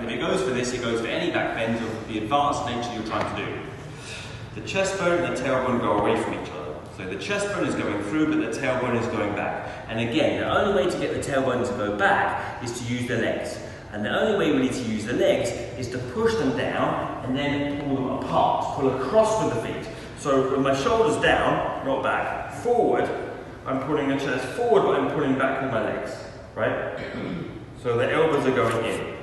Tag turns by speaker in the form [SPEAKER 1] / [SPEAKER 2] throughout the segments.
[SPEAKER 1] If it goes for this, it goes for any back bends of the advanced nature you're trying to do. The chest bone and the tailbone go away from each other. So the chest bone is going through, but the tailbone is going back. And again, the only way to get the tailbone to go back is to use the legs. And the only way we need to use the legs is to push them down and then pull them apart, pull across with the feet. So with my shoulders down, not back, forward, I'm pulling the chest forward, but I'm pulling back with my legs, right? So the elbows are going in.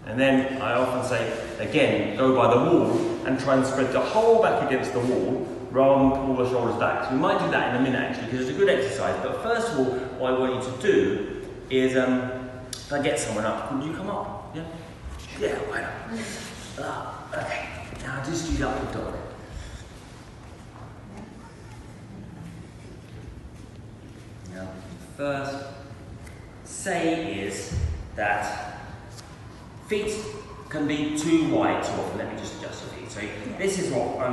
[SPEAKER 1] And then I often say, again, go by the wall and try and spread the whole back against the wall rather than pull the shoulders back. So we might do that in a minute actually, because it's a good exercise. But first of all, what I want you to do is, if I get someone up, could you come up? Yeah? Yeah, why not? Okay, now just do the upward dog. Now, first say is that feet can be too wide too often. Let me just adjust the feet. So this is what I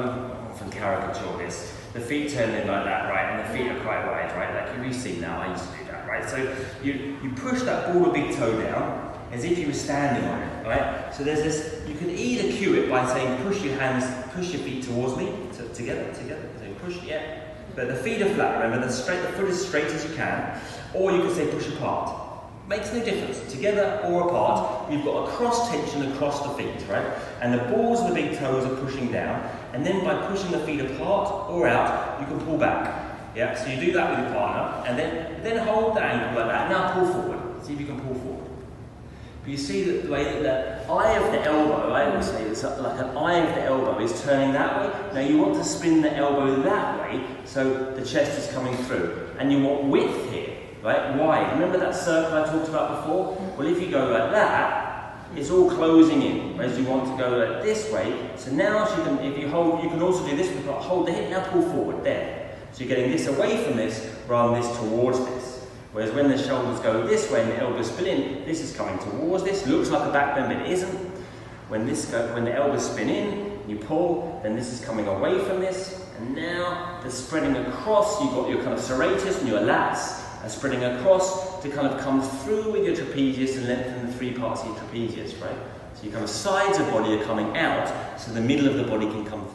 [SPEAKER 1] often caricature this. The feet turn in like that, right? And the feet are quite wide, right? Like you've seen that, I used to do that, right? So you push that ball or big toe down as if you were standing on it, right? So there's this, you can either cue it by saying push your hands, push your feet towards me, so together. So push, yeah. But the feet are flat, remember, the foot is straight as you can. Or you can say push apart. Makes no difference, together or apart, you've got a cross tension across the feet, right? And the balls of the big toes are pushing down, and then by pushing the feet apart or out, you can pull back. Yeah, so you do that with your partner, and then hold the ankle like that. Now pull forward. See if you can pull forward. But you see that the way that the eye of the elbow, I always say it's like an eye of the elbow is turning that way. Now you want to spin the elbow that way, so the chest is coming through. And you want width here. Right, wide. Remember that circle I talked about before? Well, if you go like that, it's all closing in. Whereas you want to go like this way. So now, if you hold, you can also do this. Hold the hip. Now pull forward. There. So you're getting this away from this rather than this towards this. Whereas when the shoulders go this way and the elbows spin in, this is coming towards this. Looks like a back bend, but it isn't. When the elbows spin in, you pull. Then this is coming away from this. And now the spreading across. You've got your kind of serratus and your lats. And spreading across to kind of come through with your trapezius and lengthen the three parts of your trapezius, right? So your kind of sides of body are coming out, so the middle of the body can come